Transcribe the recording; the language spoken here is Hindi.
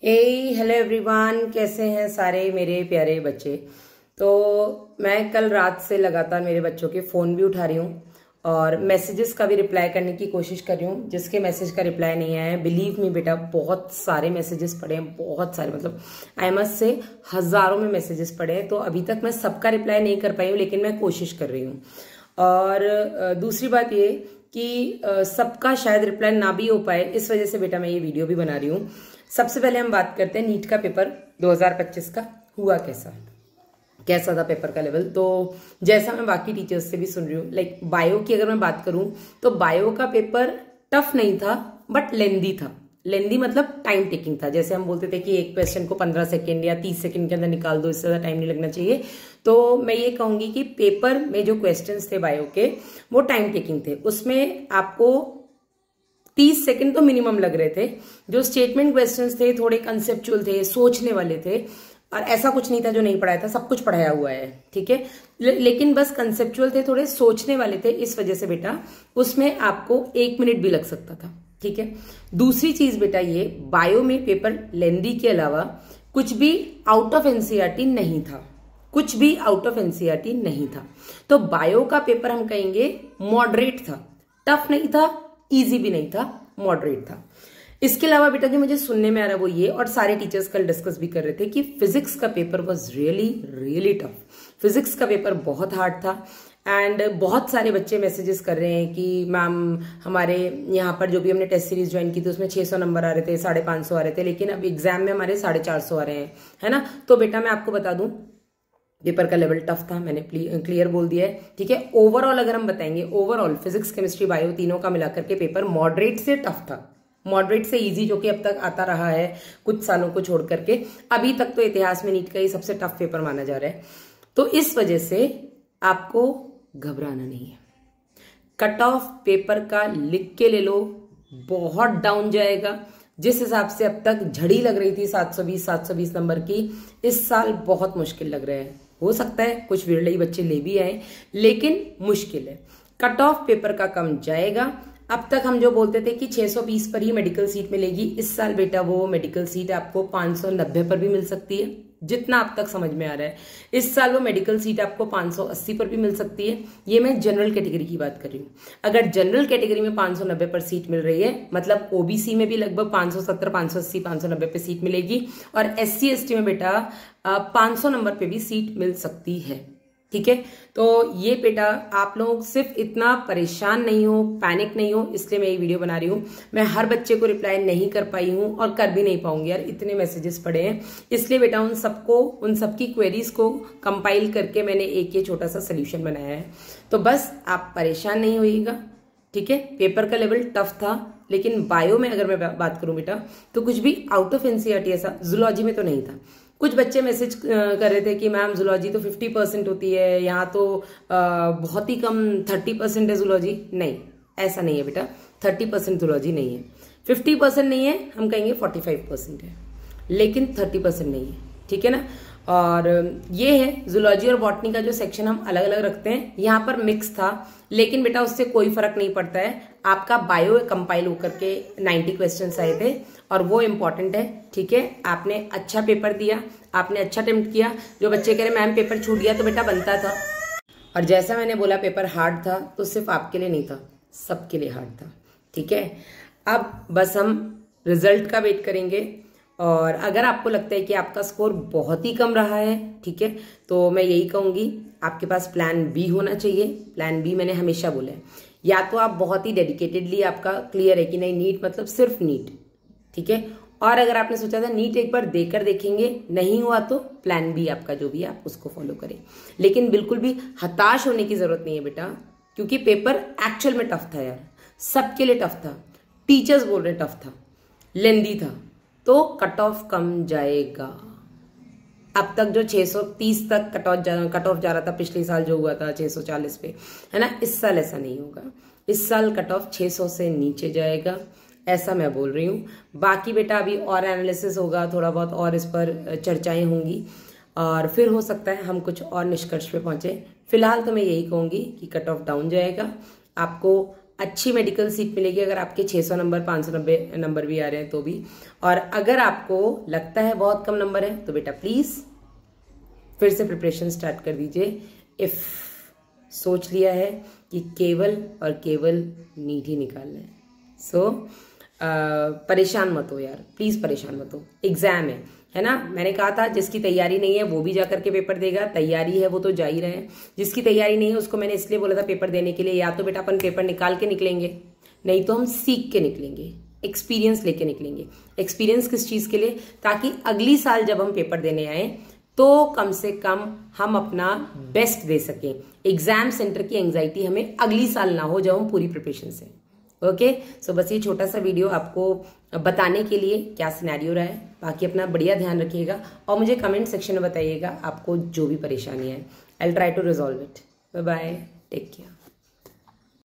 हेलो एवरीवन, कैसे हैं सारे मेरे प्यारे बच्चे। तो मैं कल रात से लगातार मेरे बच्चों के फ़ोन भी उठा रही हूँ और मैसेजेस का भी रिप्लाई करने की कोशिश कर रही हूँ। जिसके मैसेज का रिप्लाई नहीं आया है, बिलीव मी बेटा, बहुत सारे मैसेजेस पड़े हैं, बहुत सारे, मतलब आई मस्ट से हज़ारों में मैसेजेस पड़े हैं। तो अभी तक मैं सबका रिप्लाई नहीं कर पाई हूँ, लेकिन मैं कोशिश कर रही हूँ। और दूसरी बात ये कि सबका शायद रिप्लाई ना भी हो पाए, इस वजह से बेटा मैं ये वीडियो भी बना रही हूँ। सबसे पहले हम बात करते हैं नीट का पेपर 2025 का हुआ कैसा था पेपर का लेवल। तो जैसा मैं बाकी टीचर्स से भी सुन रही हूँ, लाइक बायो की अगर मैं बात करूँ तो बायो का पेपर टफ नहीं था बट लेंदी था। लेंदी मतलब टाइम टेकिंग था। जैसे हम बोलते थे कि एक क्वेश्चन को 15 सेकेंड या 30 सेकेंड के अंदर निकाल दो, इससे ज़्यादा टाइम नहीं लगना चाहिए। तो मैं ये कहूँगी कि पेपर में जो क्वेश्चंस थे बायो के, वो टाइम टेकिंग थे। उसमें आपको 30 सेकंड तो मिनिमम लग रहे थे। जो स्टेटमेंट क्वेश्चंस थे थोड़े कंसेप्चुअल थे, सोचने वाले थे, और ऐसा कुछ नहीं था जो नहीं पढ़ाया था, सब कुछ पढ़ाया हुआ है, ठीक है। लेकिन बस कंसेप्चुअल थे, थोड़े सोचने वाले थे, इस वजह से बेटा उसमें आपको 1 मिनट भी लग सकता था, ठीक है। दूसरी चीज बेटा, ये बायो में पेपर लेंदी के अलावा कुछ भी आउट ऑफ एनसीईआरटी नहीं था, कुछ भी आउट ऑफ एनसीईआरटी नहीं था। तो बायो का पेपर हम कहेंगे मॉडरेट था, टफ नहीं था, इजी भी नहीं था, मॉडरेट था। इसके अलावा बेटा जो मुझे सुनने में आ रहा है वो ये, और सारे टीचर्स कल डिस्कस भी कर रहे थे, कि फिजिक्स का paper was really really tough. Physics का पेपर बहुत हार्ड था। एंड बहुत सारे बच्चे मैसेजेस कर रहे हैं कि मैम हमारे यहाँ पर जो भी हमने टेस्ट सीरीज ज्वाइन की थी उसमें 600 नंबर आ रहे थे, 550 आ रहे थे, लेकिन अब एग्जाम में हमारे 450 आ रहे हैं, है ना। तो बेटा मैं आपको बता दूं, पेपर का लेवल टफ था, मैंने क्लियर बोल दिया है, ठीक है। ओवरऑल अगर हम बताएंगे, ओवरऑल फिजिक्स केमिस्ट्री बायो तीनों का मिलाकर के पेपर मॉडरेट से टफ था, मॉडरेट से इजी, जो कि अब तक आता रहा है कुछ सालों को छोड़ करके। अभी तक तो इतिहास में नीट का ही सबसे टफ पेपर माना जा रहा है। तो इस वजह से आपको घबराना नहीं है। कट ऑफ पेपर का लिख के ले लो, बहुत डाउन जाएगा। जिस हिसाब से अब तक झड़ी लग रही थी 720 नंबर की, इस साल बहुत मुश्किल लग रहा है। हो सकता है कुछ विरले बच्चे ले भी आए, लेकिन मुश्किल है। कट ऑफ पेपर का कम जाएगा। अब तक हम जो बोलते थे कि 620 पर ही मेडिकल सीट मिलेगी, इस साल बेटा वो मेडिकल सीट आपको 590 पर भी मिल सकती है, जितना अब तक समझ में आ रहा है। इस साल वो मेडिकल सीट आपको 580 पर भी मिल सकती है। ये मैं जनरल कैटेगरी की बात कर रही हूँ। अगर जनरल कैटेगरी में 590 पर सीट मिल रही है, मतलब ओबीसी में भी लगभग 570, 580, 590 पे सीट मिलेगी, और SC ST में बेटा 500 नंबर पे भी सीट मिल सकती है, ठीक है। तो ये बेटा आप लोग सिर्फ इतना परेशान नहीं हो, पैनिक नहीं हो, इसलिए मैं ये वीडियो बना रही हूँ। मैं हर बच्चे को रिप्लाई नहीं कर पाई हूँ और कर भी नहीं पाऊंगी यार, इतने मैसेजेस पड़े हैं। इसलिए बेटा उन सबकी क्वेरीज को कंपाइल करके मैंने एक ये छोटा सा सोल्यूशन बनाया है। तो बस आप परेशान नहीं होइएगा, ठीक है। पेपर का लेवल टफ था, लेकिन बायो में अगर मैं बात करूं बेटा, तो कुछ भी आउट ऑफ एनसीईआरटी ऐसा जूलॉजी में तो नहीं था। कुछ बच्चे मैसेज कर रहे थे कि मैम जूलॉजी तो 50% होती है, यहाँ तो बहुत ही कम 30% है जूलॉजी। नहीं, ऐसा नहीं है बेटा, 30% जूलॉजी नहीं है, 50% नहीं है, हम कहेंगे 45% है, लेकिन 30% नहीं है, ठीक है ना। और ये है जूलॉजी और बॉटनी का जो सेक्शन हम अलग अलग रखते हैं। यहाँ पर मिक्स था, लेकिन बेटा उससे कोई फर्क नहीं पड़ता है। आपका बायो कंपाइल होकर के 90 क्वेश्चंस आए थे, और वो इम्पोर्टेंट है, ठीक है। आपने अच्छा पेपर दिया, आपने अच्छा अटेम्प्ट किया। जो बच्चे कह रहे मैम पेपर छूट गया, तो बेटा बनता था। और जैसा मैंने बोला पेपर हार्ड था, तो सिर्फ आपके लिए नहीं था, सबके लिए हार्ड था, ठीक है। अब बस हम रिजल्ट का वेट करेंगे, और अगर आपको लगता है कि आपका स्कोर बहुत ही कम रहा है, ठीक है, तो मैं यही कहूँगी आपके पास प्लान बी होना चाहिए। प्लान बी मैंने हमेशा बोला है, या तो आप बहुत ही डेडिकेटेडली आपका क्लियर है कि नहीं नीट मतलब सिर्फ नीट, ठीक है। और अगर आपने सोचा था नीट एक बार देकर देखेंगे, नहीं हुआ, तो प्लान बी आपका जो भी है आप उसको फॉलो करें। लेकिन बिल्कुल भी हताश होने की जरूरत नहीं है बेटा, क्योंकि पेपर एक्चुअल में टफ था यार, सबके लिए टफ था। टीचर्स बोल रहे टफ था, लेंदी था, तो कट ऑफ कम जाएगा। अब तक जो 630 तक कट ऑफ जा रहा था, पिछले साल जो हुआ था 640 पे, है ना, इस साल ऐसा नहीं होगा। इस साल कट ऑफ 600 से नीचे जाएगा, ऐसा मैं बोल रही हूँ। बाकी बेटा अभी और एनालिसिस होगा, थोड़ा बहुत और इस पर चर्चाएं होंगी, और फिर हो सकता है हम कुछ और निष्कर्ष पे पहुंचे। फिलहाल तो मैं यही कहूँगी कि कट ऑफ डाउन जाएगा, आपको अच्छी मेडिकल सीट मिलेगी अगर आपके 600 नंबर 590 नंबर भी आ रहे हैं तो भी। और अगर आपको लगता है बहुत कम नंबर है तो बेटा प्लीज फिर से प्रिपरेशन स्टार्ट कर दीजिए। इफ सोच लिया है कि केवल और केवल नीट ही निकालना है, सो परेशान मत हो यार, प्लीज परेशान मत हो। एग्जाम है ना, मैंने कहा था जिसकी तैयारी नहीं है वो भी जाकर के पेपर देगा, तैयारी है वो तो जा ही रहे हैं। जिसकी तैयारी नहीं है उसको मैंने इसलिए बोला था पेपर देने के लिए, या तो बेटा अपन पेपर निकाल के निकलेंगे, नहीं तो हम सीख के निकलेंगे, एक्सपीरियंस लेके निकलेंगे। एक्सपीरियंस किस चीज के लिए? ताकि अगली साल जब हम पेपर देने आए तो कम से कम हम अपना बेस्ट दे सकें। एग्जाम सेंटर की एंजाइटी हमें अगली साल ना हो जब हम पूरी प्रिपरेशन से। ओके, सो बस ये छोटा सा वीडियो आपको बताने के लिए क्या सिनेरियो रहा है। बाकी अपना बढ़िया ध्यान रखिएगा और मुझे कमेंट सेक्शन में बताइएगा आपको जो भी परेशानी है। I will try to resolve it. Bye bye, take care.